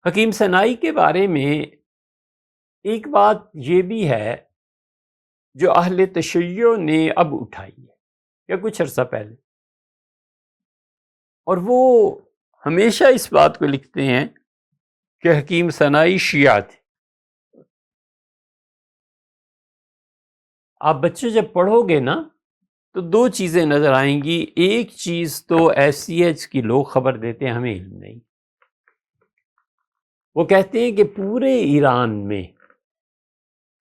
حکیم صنائی کے بارے میں ایک بات یہ بھی ہے جو اہل تشیع نے اب اٹھائی ہے یا کچھ عرصہ پہلے، اور وہ ہمیشہ اس بات کو لکھتے ہیں کہ حکیم صنائی شیعہ تھے۔ آپ بچے جب پڑھو گے نا تو دو چیزیں نظر آئیں گی۔ ایک چیز تو ایسی ہے جس کی لوگ خبر دیتے ہیں، ہمیں علم نہیں۔ وہ کہتے ہیں کہ پورے ایران میں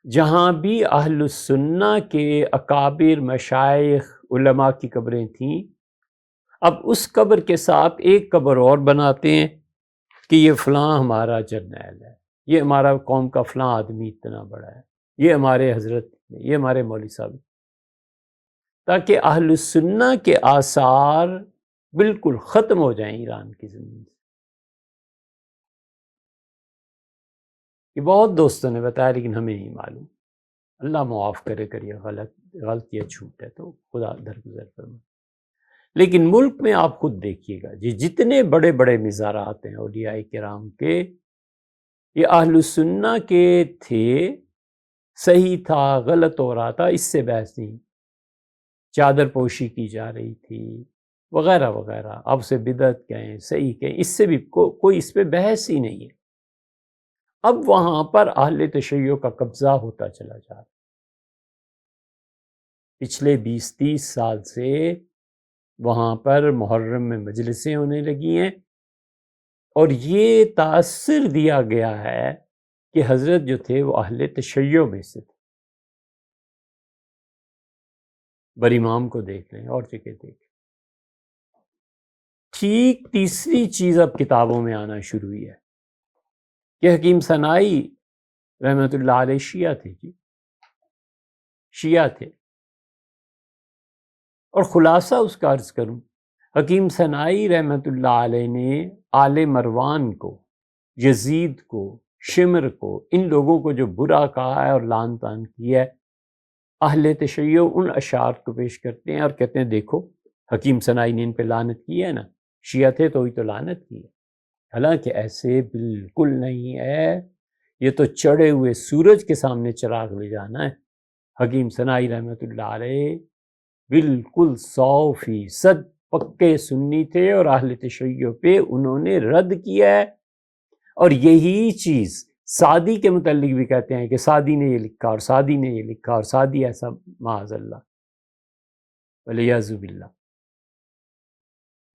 جہاں بھی اہل السنہ کے اکابر مشائخ علماء کی قبریں تھیں، اب اس قبر کے ساتھ ایک قبر اور بناتے ہیں کہ یہ فلاں ہمارا جرنیل ہے، یہ ہمارا قوم کا فلاں آدمی اتنا بڑا ہے، یہ ہمارے حضرت، یہ ہمارے مولوی صاحب، تاکہ اہل السنہ کے آثار بالکل ختم ہو جائیں ایران کی زمین سے۔ یہ بہت دوستوں نے بتایا لیکن ہمیں نہیں معلوم۔ اللہ معاف کرے کر یہ غلط یا جھوٹ ہے تو خدا درگزر فرمائے۔ لیکن ملک میں آپ خود دیکھیے گا جتنے بڑے بڑے مزارات ہیں اولیاء کرام کے، یہ اہل السنہ کے تھے، صحیح تھا غلط ہو رہا تھا، اس سے بحث نہیں، چادر پوشی کی جا رہی تھی وغیرہ وغیرہ، اب سے بدعت کہیں صحیح کہیں، اس سے بھی کوئی اس پہ بحث ہی نہیں ہے۔ اب وہاں پر اہل تشیع کا قبضہ ہوتا چلا جا رہا، پچھلے 20-30 سال سے وہاں پر محرم میں مجلسیں ہونے لگی ہیں، اور یہ تاثر دیا گیا ہے کہ حضرت جو تھے وہ اہل تشیع میں سے تھے۔ بر امام کو دیکھ لیں اور جگہ دیکھ لیں۔ ٹھیک تیسری چیز اب کتابوں میں آنا شروع ہوئی ہے کہ حکیم صنائی رحمۃ اللہ علیہ شیعہ تھے، شیعہ تھے، اور خلاصہ اس کا عرض کروں، حکیم صنائی رحمۃ اللہ علیہ نے آل مروان کو، یزید کو، شمر کو، ان لوگوں کو جو برا کہا ہے اور لعن طعن کی ہے، اہل تشیع ان اشعار کو پیش کرتے ہیں اور کہتے ہیں دیکھو حکیم صنائی نے ان پہ لعنت کی ہے نا، شیعہ تھے تو ہی تو لعنت کی ہے۔ حالانکہ ایسے بالکل نہیں ہے، یہ تو چڑھے ہوئے سورج کے سامنے چراغ لے جانا ہے۔ حکیم صنائی رحمۃ اللہ علیہ بالکل 100% پکے سنی تھے، اور اہل تشیع پہ انہوں نے رد کیا ہے، اور یہی چیز سعدی کے متعلق بھی کہتے ہیں کہ سعدی نے یہ لکھا اور سعدی نے یہ لکھا اور سعدی ایسا، معاذ اللہ والیاذ باللہ،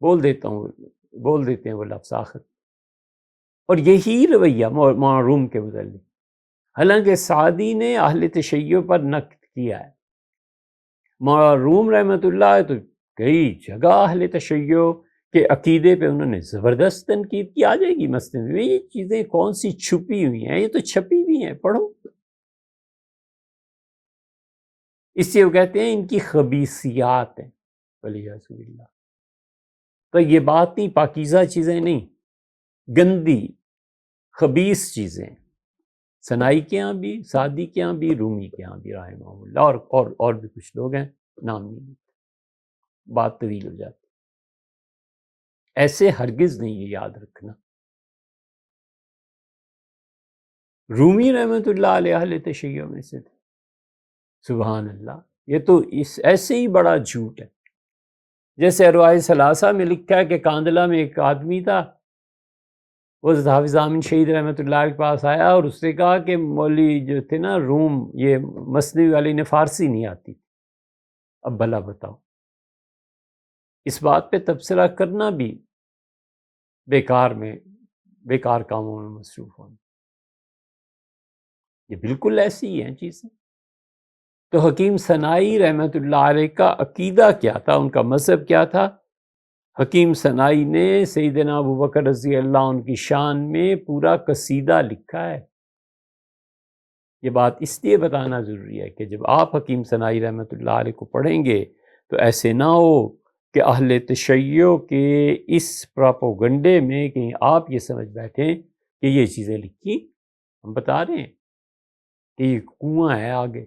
بول دیتے ہیں وہ لفظ آخر، اور یہی رویہ معروم کے متعلق، حالانکہ سعدی نے اہل تشیع پر نقد کیا ہے۔ معروم رحمۃ اللہ تو کئی جگہ اہل تشیع کے عقیدے پہ انہوں نے زبردست تنقید کی، آ جائے گی مسند میں، یہ چیزیں کون سی چھپی ہوئی ہیں، یہ تو چھپی بھی ہیں، پڑھو۔ اس سے وہ کہتے ہیں ان کی خبیثیات ہیں، ولیعذ باللہ۔ تو یہ بات نہیں، پاکیزہ چیزیں نہیں، گندی خبیث چیزیں، صنائی کے ہاں بھی، سعدی کے ہاں بھی، رومی کے ہاں بھی رحمہ اللہ، اور بھی کچھ لوگ ہیں، نام نہیں، بات طویل ہو جاتی، ایسے ہرگز نہیں، یہ یاد رکھنا۔ رومی رحمۃ اللہ علیہ اہل تشیع میں سے تھے، سبحان اللہ، یہ تو ایسے ہی بڑا جھوٹ ہے۔ جیسے ارواح ثلاثہ میں لکھا ہے کہ کاندلہ میں ایک آدمی تھا، وہ حافظ امین شہید رحمۃ اللہ کے پاس آیا اور اس نے کہا کہ مولوی جو تھے نا روم، یہ مثنوی والی نے فارسی نہیں آتی، اب بھلا بتاؤ، اس بات پہ تبصرہ کرنا بھی بیکار کاموں میں مصروف ہونا، یہ بالکل ایسی ہی ہیں چیزیں۔ تو حکیم صنائی رحمۃ اللہ علیہ کا عقیدہ کیا تھا، ان کا مذہب کیا تھا؟ حکیم صنائی نے سیدنا ابوبکر رضی اللہ عنہ کی شان میں پورا قصیدہ لکھا ہے۔ یہ بات اس لیے بتانا ضروری ہے کہ جب آپ حکیم صنائی رحمۃ اللہ علیہ کو پڑھیں گے تو ایسے نہ ہو کہ اہل تشیع کے اس پراپوگنڈے میں کہیں آپ یہ سمجھ بیٹھیں کہ یہ چیزیں لکھی، ہم بتا رہے ہیں کہ یہ کنواں ہے آگے،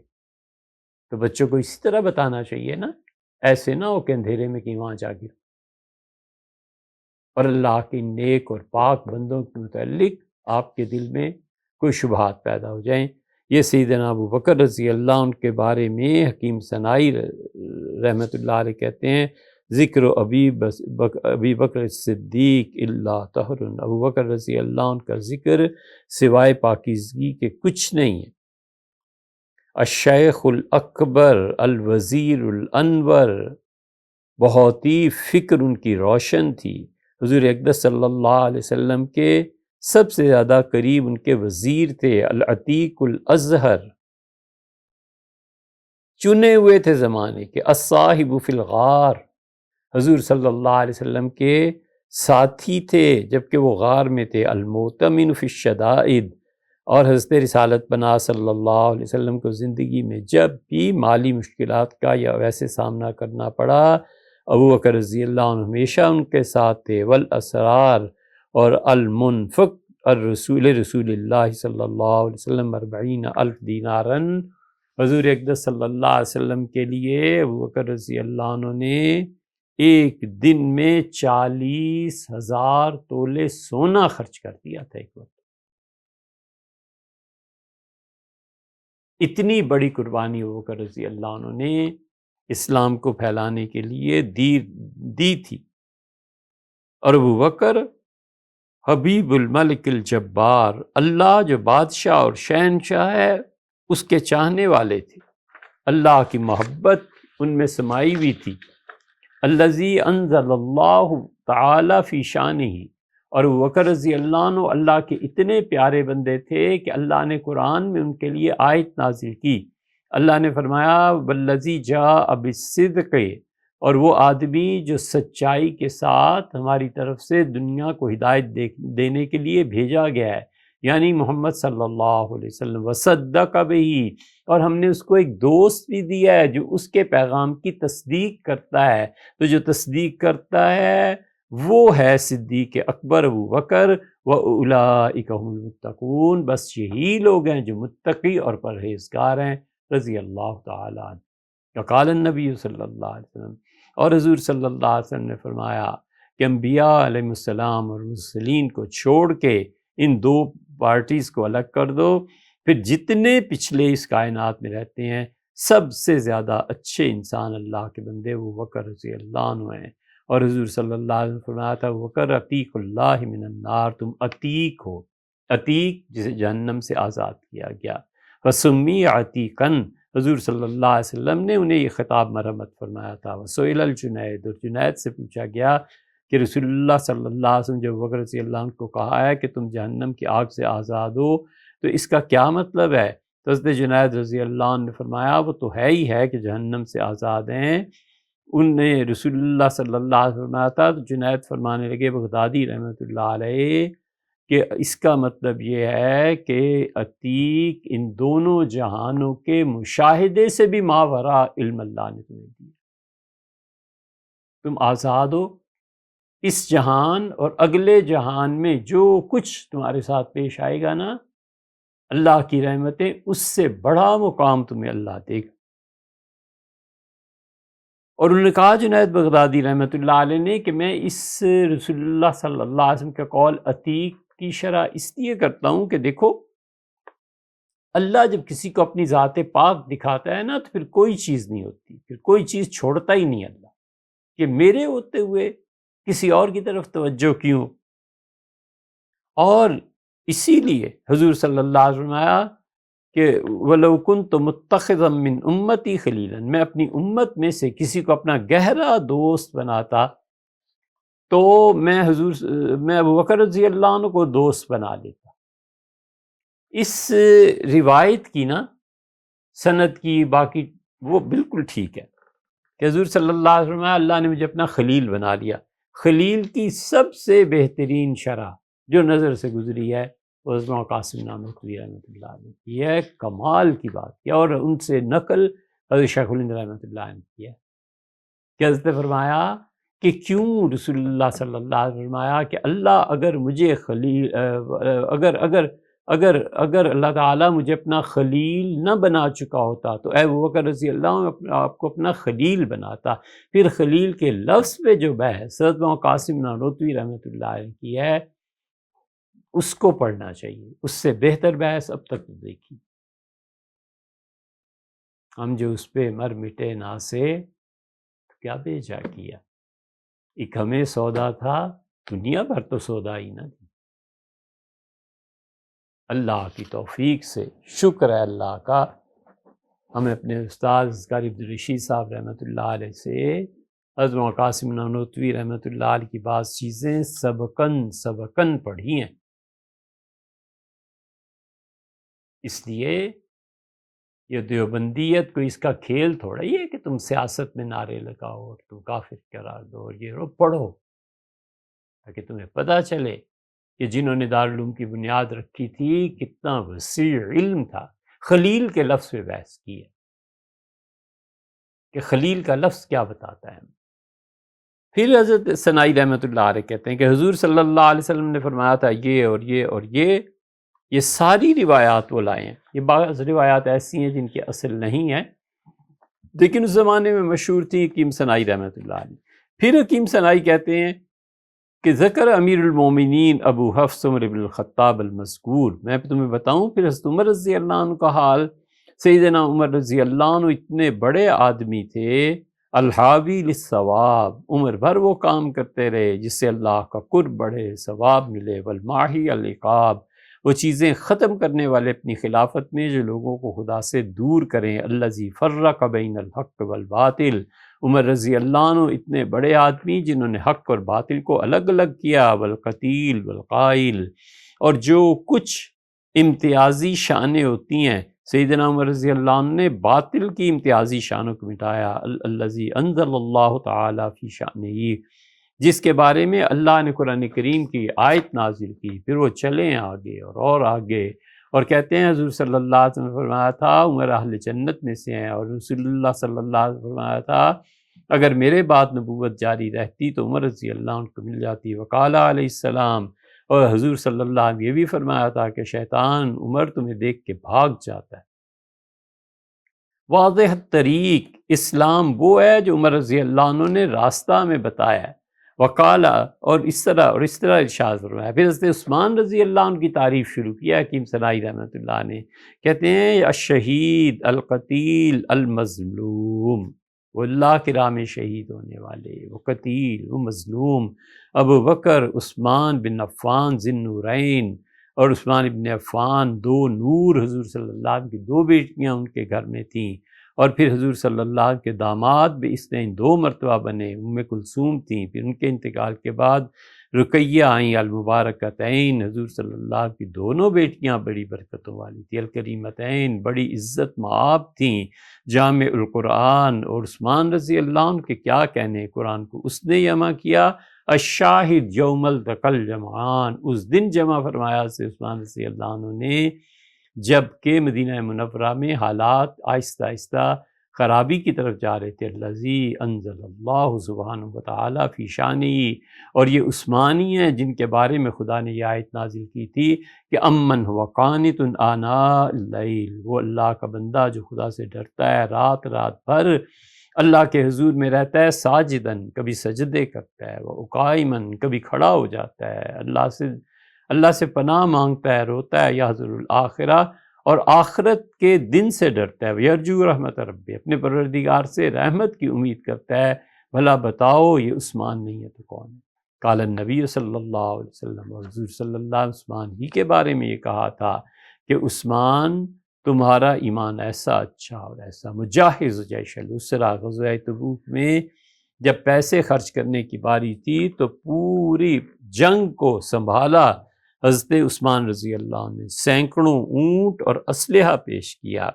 تو بچوں کو اسی طرح بتانا چاہیے نا، ایسے نہ ہو کہ اندھیرے میں کہیں وہاں جا گر۔ اور اللہ کے نیک اور پاک بندوں کے متعلق آپ کے دل میں کوئی شبہات پیدا ہو جائیں۔ یہ سیدنا ابو بکر رضی اللہ عنہ کے بارے میں حکیم صنائی رحمۃ اللہ علیہ کہتے ہیں، ذکر ابی بکر صدیق اللہ طہر، ابو بکر رضی اللہ عنہ کا ذکر سوائے پاکیزگی کے کچھ نہیں ہے۔ الشیخ الاکبر الوزیر الانور، بہت ہی فکر ان کی روشن تھی۔ حضور اقدس صلی اللہ علیہ وسلم کے سب سے زیادہ قریب ان کے وزیر تھے، العتیق الازہر، چنے ہوئے تھے زمانے کے، الصاحب فی الغار، حضور صلی اللہ علیہ وسلم کے ساتھی تھے جبکہ وہ غار میں تھے، المؤتمن فی الشدائد، اور حضرت رسالت پناہ صلی اللہ علیہ وسلم کو زندگی میں جب بھی مالی مشکلات کا یا ویسے سامنا کرنا پڑا، ابو بکر رضی اللہ عنہ ہمیشہ ان کے ساتھ تھے، والاسرار، اور المنفق رسول اللہ صلی اللہ علیہ وسلم 40,000 دینارن، حضور اقدس صلی اللہ علیہ وسلم کے لیے ابو بکر رضی اللہ عنہ نے ایک دن میں 40,000 تولے سونا خرچ کر دیا تھا ایک وقت۔ اتنی بڑی قربانی ابو بکر رضی اللہ عنہ نے اسلام کو پھیلانے کے لیے دی تھی۔ اور ابو بکر حبیب الملک الجبار، اللہ جو بادشاہ اور شہنشاہ ہے اس کے چاہنے والے تھے، اللہ کی محبت ان میں سمائی ہوئی تھی۔ الذی انزل اللہ تعالی فی شانہ، اور ابو بکر رضی اللہ عنہ اللہ کے اتنے پیارے بندے تھے کہ اللہ نے قرآن میں ان کے لیے آیت نازل کی۔ اللہ نے فرمایا والذی جاء بالصدق، اور وہ آدمی جو سچائی کے ساتھ ہماری طرف سے دنیا کو ہدایت دینے کے لیے بھیجا گیا ہے، یعنی محمد صلی اللہ علیہ وسلم، وصدق بہ، اور ہم نے اس کو ایک دوست بھی دیا ہے جو اس کے پیغام کی تصدیق کرتا ہے۔ تو جو تصدیق کرتا ہے وہ ہے صدیق اکبر ابو بکر، وَأُولَٰئِكَ هُمُ الْمُتَّقُونَ، بس یہی لوگ ہیں جو متقی اور پرہیزگار ہیں، رضی اللہ تعالیٰ عنہ۔ وقال النبی صلی اللہ علیہ وسلم، اور حضور صلی اللہ علیہ وسلم نے فرمایا کہ انبیاء علیہ السلام اور مرسلین کو چھوڑ کے ان دو پارٹیز کو الگ کر دو، پھر جتنے پچھلے اس کائنات میں رہتے ہیں سب سے زیادہ اچھے انسان اللہ کے بندے ابو بکر رضی اللہ عنہ ہیں۔ اور حضور صلی اللہ علیہ وسلم نے فرمایا تھا ابو بکر عتیق اللہ من النار، تم عتیق ہو، عتیق جسے جہنم سے آزاد کیا گیا، وسمی عتیقاً، حضور صلی اللہ علیہ وسلم نے انہیں یہ خطاب مرحمت فرمایا تھا۔ وسئل الجنید، اور جنید سے پوچھا گیا کہ رسول اللہ صلی اللہ علیہ وسلم جب ابو بکر رضی اللہ عنہ کو کہا ہے کہ تم جہنم کی آگ سے آزاد ہو تو اس کا کیا مطلب ہے؟ تو حضرت جنید رضی اللہ عنہ نے فرمایا وہ تو ہے ہی ہے کہ جہنم سے آزاد ہیں۔ ان نے رسول اللہ صلی اللہ علیہ وسلم فرمایا تھا، تو جنید فرمانے لگے بغدادی رحمۃ اللہ علیہ کہ اس کا مطلب یہ ہے کہ عتیق ان دونوں جہانوں کے مشاہدے سے بھی ماورا علم اللہ نے تمہیں دیا، تم آزاد ہو، اس جہان اور اگلے جہان میں جو کچھ تمہارے ساتھ پیش آئے گا نا، اللہ کی رحمتیں اس سے بڑا مقام تمہیں اللہ دے گا۔ اور انہوں نے کہا جنید بغدادی رحمۃ اللہ علیہ نے کہ میں اس رسول اللہ صلی اللہ علیہ وسلم کا قول عتیق کی شرح اس لیے کرتا ہوں کہ دیکھو اللہ جب کسی کو اپنی ذات پاک دکھاتا ہے نا تو پھر کوئی چیز نہیں ہوتی، پھر کوئی چیز چھوڑتا ہی نہیں اللہ، کہ میرے ہوتے ہوئے کسی اور کی طرف توجہ کیوں؟ اور اسی لیے حضور صلی اللہ علیہ وسلم آیا کہ وَلَوْ كُنْتُ مُتَّخِذًا مِّنْ أُمَّتِي خَلِيلًا، میں اپنی امت میں سے کسی کو اپنا گہرا دوست بناتا تو میں ابو بکر رضی اللہ عنہ کو دوست بنا لیتا۔ اس روایت کی نا سند کی باقی وہ بالکل ٹھیک ہے کہ حضور صلی اللہ علیہ وسلم اللہ نے مجھے اپنا خلیل بنا لیا۔ خلیل کی سب سے بہترین شرح جو نظر سے گزری ہے وہ حضرت قاسم نانوتوی رحمۃ اللہ علیہ کی ہے، کمال کی بات کی، اور ان سے نقل حضرت شیخ الہند رحمۃ اللہ علیہ نے کی ہے کہ حضرت نے فرمایا کہ کیوں رسول اللہ صلی اللہ علیہ وسلم فرمایا کہ اللہ اگر مجھے خلیل اگر اللہ تعالیٰ مجھے اپنا خلیل نہ بنا چکا ہوتا تو اے ابو بکر رضی اللہ عنہ آپ کو اپنا خلیل بناتا۔ پھر خلیل کے لفظ پہ جو بحث حضرت قاسم نانوتوی رحمۃ اللہ علیہ کی ہے اس کو پڑھنا چاہیے. اس سے بہتر بحث اب تک دیکھی. ہم جو اس پہ مر مٹے نہ سے کیا بیچا کیا. ایک ہمیں سودا تھا، دنیا بھر تو سودا ہی نہ تھی. اللہ کی توفیق سے شکر ہے اللہ کا، ہمیں اپنے استاد قاری عبدالرشید صاحب رحمۃ اللہ علیہ سے حضرت قاسم نانوتوی رحمۃ اللہ علیہ کی بعض چیزیں سبقن پڑھی ہیں. اس لیے یہ دیوبندیت کو اس کا کھیل تھوڑا ہی ہے کہ تم سیاست میں نعرے لگاؤ اور تم کافر قرار دو اور یہ پڑھو، تاکہ تمہیں پتہ چلے کہ جنہوں نے دارالعلوم کی بنیاد رکھی تھی کتنا وسیع علم تھا. خلیل کے لفظ پہ بحث کی ہے کہ خلیل کا لفظ کیا بتاتا ہے. پھر حضرت ثنائی رحمۃ اللہ علیہ کہتے ہیں کہ حضور صلی اللہ علیہ وسلم نے فرمایا تھا یہ اور یہ اور یہ ساری روایات وہ لائے ہیں. یہ بعض روایات ایسی ہیں جن کی اصل نہیں ہے، لیکن اس زمانے میں مشہور تھی حکیم ثنائی رحمۃ اللہ علیہ. پھر حکیم ثنائی کہتے ہیں کہ ذکر امیر المومنین ابو حفص عمر بن الخطاب المذکور. میں تمہیں بتاؤں پھر حضرت عمر رضی اللہ عنہ کا حال. سیدنا عمر رضی اللہ عنہ اتنے بڑے آدمی تھے، الحاوی للثواب، عمر بھر وہ کام کرتے رہے جس سے اللہ کا قرب بڑھے، ثواب ملے. والماحی العقاب، وہ چیزیں ختم کرنے والے اپنی خلافت میں جو لوگوں کو خدا سے دور کریں. الذی فرق بین الحق والباطل، عمر رضی اللہ عنہ اتنے بڑے آدمی جنہوں نے حق اور باطل کو الگ الگ کیا. والقتیل والقائل، اور جو کچھ امتیازی شانیں ہوتی ہیں سیدنا عمر رضی اللہ عنہ نے باطل کی امتیازی شانوں کو مٹایا. الذی انزل اللہ تعالی فی شأنہ، جس کے بارے میں اللہ نے قرآن کریم کی آیت نازل کی. پھر وہ چلیں آگے اور آگے، اور کہتے ہیں حضور صلی اللہ علیہ وسلم نے فرمایا تھا عمر اہل جنت میں سے ہیں، اور رسول اللہ صلی اللہ علیہ وسلم نے فرمایا تھا اگر میرے بعد نبوت جاری رہتی تو عمر رضی اللہ عنہ کو مل جاتی. وقال علیہ السلام، اور حضور صلی اللہ علیہ وسلم یہ بھی فرمایا تھا کہ شیطان عمر تمہیں دیکھ کے بھاگ جاتا ہے. واضح طریق اسلام وہ ہے جو عمر رضی اللہ عنہ نے راستہ ہمیں بتایا ہے. وقال، اور اس طرح ارشاد فرمایا. پھر حضرت عثمان رضی اللہ عنہ کی تعریف شروع کیا حکیم ثنائی رحمۃ اللہ نے. کہتے ہیں الشہید القتیل المظلوم، وہ اللہ کی راہ میں شہید ہونے والے، وہ قتیل، وہ مظلوم. ابو بکر عثمان بن عفان ذی النورین، اور عثمان بن عفان دو نور، حضور صلی اللہ علیہ وسلم کی دو بیٹیاں ان کے گھر میں تھیں. اور پھر حضور صلی اللہ علیہ وسلم کے داماد بھی اس نے دو مرتبہ بنے، ام کلثوم تھیں. پھر ان کے انتقال کے بعد رقیہ آئیں المبارکتین. حضور صلی اللہ علیہ وسلم کی دونوں بیٹیاں بڑی برکتوں والی تھیں، الکریمتین، بڑی عزت مآب تھیں، جامع القرآن. اور عثمان رضی اللہ عنہ کے کیا کہنے، قرآن کو اس نے جمع کیا. الشاہد یوم التقى الجمعان، اس دن جمع فرمایا سے عثمان رضی اللہ عنہ نے جب کہ مدینہ منورہ میں حالات آہستہ آہستہ خرابی کی طرف جا رہے تھے. الذی انزل اللہ سبحانہ وتعالی فی شانہ، اور یہ عثمانی ہیں جن کے بارے میں خدا نے یہ آیت نازل کی تھی کہ امن هو قانت آناء اللیل، وہ اللہ کا بندہ جو خدا سے ڈرتا ہے، رات بھر اللہ کے حضور میں رہتا ہے. ساجدن، کبھی سجدے کرتا ہے، وہ قائمن، کبھی کھڑا ہو جاتا ہے، اللہ سے پناہ مانگتا ہے، روتا ہے. یحذر الآخرہ، اور آخرت کے دن سے ڈرتا ہے. یرجو رحمت ربی، اپنے پروردگار سے رحمت کی امید کرتا ہے. بھلا بتاؤ یہ عثمان نہیں ہے تو کون ہے؟ قال النبی صلی اللہ علیہ وسلم، اور حضور صلی اللہ علیہ وسلم عثمان ہی کے بارے میں یہ کہا تھا کہ عثمان تمہارا ایمان ایسا اچھا اور ایسا. مجاہز جیش الاسرا، غزوہ تبوک میں جب پیسے خرچ کرنے کی باری تھی تو پوری جنگ کو سنبھالا حضرت عثمان رضی اللہ عنہ نے. سینکڑوں اونٹ اور اسلحہ پیش کیا.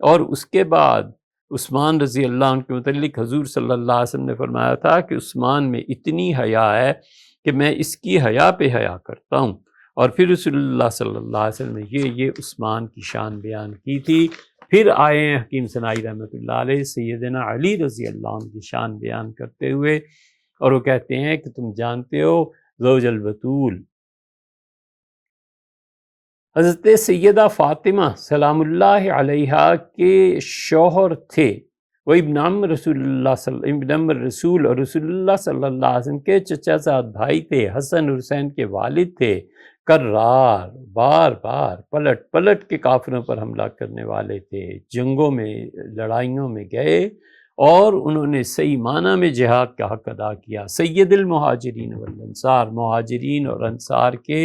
اور اس کے بعد عثمان رضی اللہ عنہ کے متعلق حضور صلی اللہ علیہ وسلم نے فرمایا تھا کہ عثمان میں اتنی حیا ہے کہ میں اس کی حیا پہ حیا کرتا ہوں. اور پھر رسول اللہ صلی اللہ علیہ وسلم نے یہ عثمان کی شان بیان کی تھی. پھر آئے ہیں حکیم ثنائی رحمۃ اللہ علیہ سیدنا علی رضی اللہ عنہ کی شان بیان کرتے ہوئے، اور وہ کہتے ہیں کہ تم جانتے ہو زوج البتول حضرت سیدہ فاطمہ سلام اللہ علیہا کے شوہر تھے. وہ ابن عم رسول اور رسول اللہ صلی اللہ علیہ وسلم کے چچا زاد بھائی تھے. حسن اور حسین کے والد تھے. کرار بار بار پلٹ پلٹ کے کافروں پر حملہ کرنے والے تھے، جنگوں میں لڑائیوں میں گئے اور انہوں نے صحیح معنی میں جہاد کا حق ادا کیا۔ سید المہاجرین والانصار، مہاجرین اور انصار کے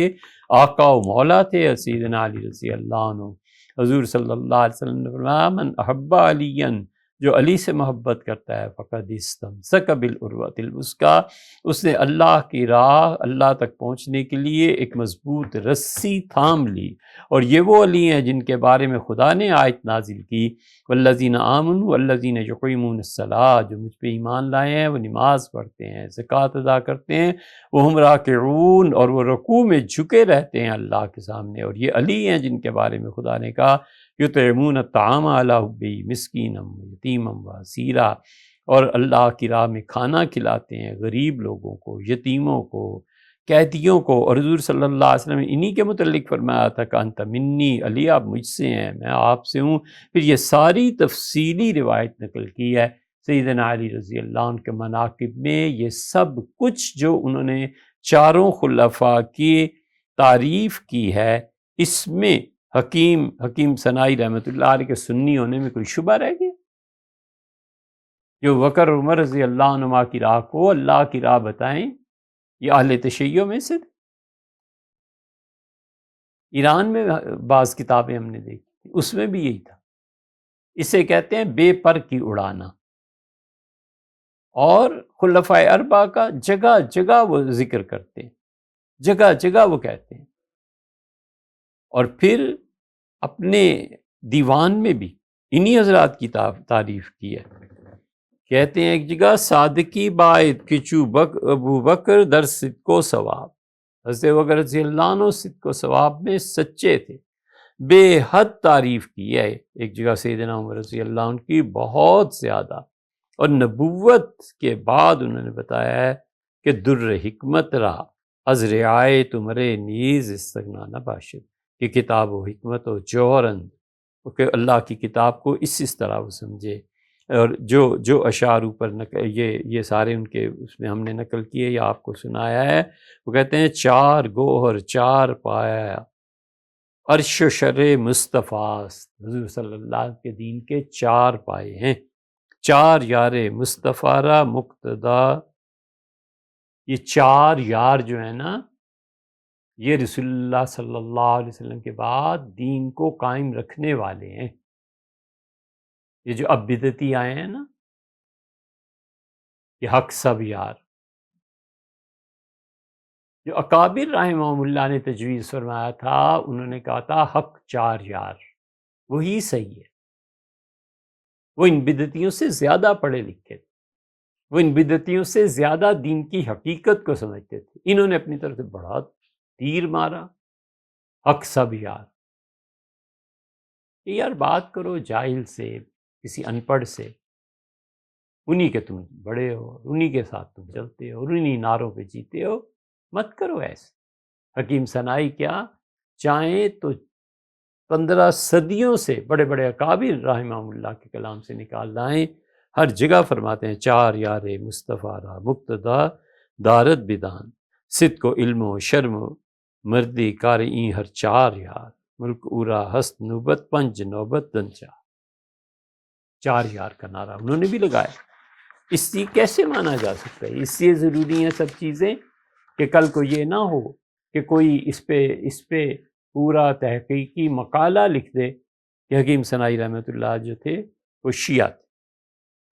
آقا و مولا تھے سیدنا علی رضی اللہ عنہ۔ حضور صلی اللہ علیہ وسلم نے فرمایا من احب علیًا، جو علی سے محبت کرتا ہے فقد استمسک بالعروۃ الوثقی، اس نے اللہ کی راہ، اللہ تک پہنچنے کے لیے ایک مضبوط رسی تھام لی۔ اور یہ وہ علی ہیں جن کے بارے میں خدا نے آیت نازل کی والذین آمنوا والذین یقیمون الصلاۃ، جو مجھ پہ ایمان لائے ہیں وہ نماز پڑھتے ہیں، زکوٰۃ ادا کرتے ہیں، وہ ہم راکعون، اور وہ رکوع میں جھکے رہتے ہیں اللہ کے سامنے۔ اور یہ علی ہیں جن کے بارے میں خدا نے کہا یطعمون الطعام علی حبہ مسکینا یتیما واسیرا، اور اللہ کی راہ میں کھانا کھلاتے ہیں غریب لوگوں کو، یتیموں کو، قیدیوں کو۔ اور حضور صلی اللہ علیہ وسلم نے انہی کے متعلق فرمایا تھا کہ انت منی، علی آپ مجھ سے ہیں، میں آپ سے ہوں۔ پھر یہ ساری تفصیلی روایت نقل کی ہے سیدنا علی رضی اللہ عنہ کے مناقب میں۔ یہ سب کچھ جو انہوں نے چاروں خلفاء کی تعریف کی ہے، اس میں حکیم صنائی رحمۃ اللہ علیہ کے سنی ہونے میں کوئی شبہ رہ گیا؟ جو بکر عمر رضی اللہ عنہما کی راہ کو اللہ کی راہ بتائیں، یہ اہل تشیع میں سے تھے۔ ایران میں بعض کتابیں ہم نے دیکھی، اس میں بھی یہی تھا۔ اسے کہتے ہیں بے پر کی اڑانا۔ اور خلفائے اربعہ کا جگہ جگہ وہ ذکر کرتے ہیں، جگہ جگہ وہ کہتے ہیں۔ اور پھر اپنے دیوان میں بھی انہی حضرات کی تعریف کی ہے۔ کہتے ہیں ایک جگہ صادقی باعث کچو ابو بکر در صدق و ثواب، حضرت بکر رضی اللہ عنہ صدق و ثواب میں سچے تھے، بے حد تعریف کی ہے۔ ایک جگہ سیدنا عمر رضی اللہ عنہ کی بہت زیادہ، اور نبوت کے بعد انہوں نے بتایا ہے کہ در حکمت رہا از رعایت تمہرے نیز استغنا نہ باشد، کہ کتاب و حکمت و جوہرند، کہ اللہ کی کتاب کو اس طرح وہ سمجھے۔ اور جو اشعار اوپر یہ سارے ان کے اس میں ہم نے نقل کیے یا آپ کو سنایا ہے، وہ کہتے ہیں چار گوہر چار پایا عرش و شر مصطفیٰ، حضور صلی اللہ علیہ وسلم کے دین کے چار پائے ہیں، چار یار مصطفیٰ را مقتدا۔ یہ چار یار جو ہیں نا، یہ رسول اللہ صلی اللہ علیہ وسلم کے بعد دین کو قائم رکھنے والے ہیں۔ یہ جو اب بدعتی آئے ہیں نا، یہ حق سب یار، جو اکابر رحمہم اللہ نے تجویز فرمایا تھا، انہوں نے کہا تھا حق چار یار، وہی صحیح ہے۔ وہ ان بدعتیوں سے زیادہ پڑھے لکھے تھے، وہ ان بدعتیوں سے زیادہ دین کی حقیقت کو سمجھتے تھے۔ انہوں نے اپنی طرف سے بڑا تیر مارا، حق سب یار۔ کہ یار بات کرو جاہل سے، کسی ان پڑھ سے، انہی کے تم بڑے ہو، انہی کے ساتھ تم چلتے ہو، اور انہی نعروں پہ جیتے ہو، مت کرو ایسے۔ حکیم صنائی کیا چاہیں تو 15 صدیوں سے بڑے بڑے اکابر رحمہم اللہ کے کلام سے نکال لائیں، ہر جگہ فرماتے ہیں چار یار مصطفیٰ را مقتدا دارت بدان، صدق و علم و شرم و مردی کارئیں ہر چار یار، ملک اورا ہست نوبت پنج نوبت دنچا۔ چار یار کا نعرہ انہوں نے بھی لگایا۔ اس سے کیسے مانا جا سکتا ہے؟ اس لیے ضروری ہیں سب چیزیں کہ کل کو یہ نہ ہو کہ کوئی اس پہ پورا تحقیقی مقالہ لکھ دے کہ حکیم صنائی رحمۃ اللہ جو تھے وہ شیعہ تھے۔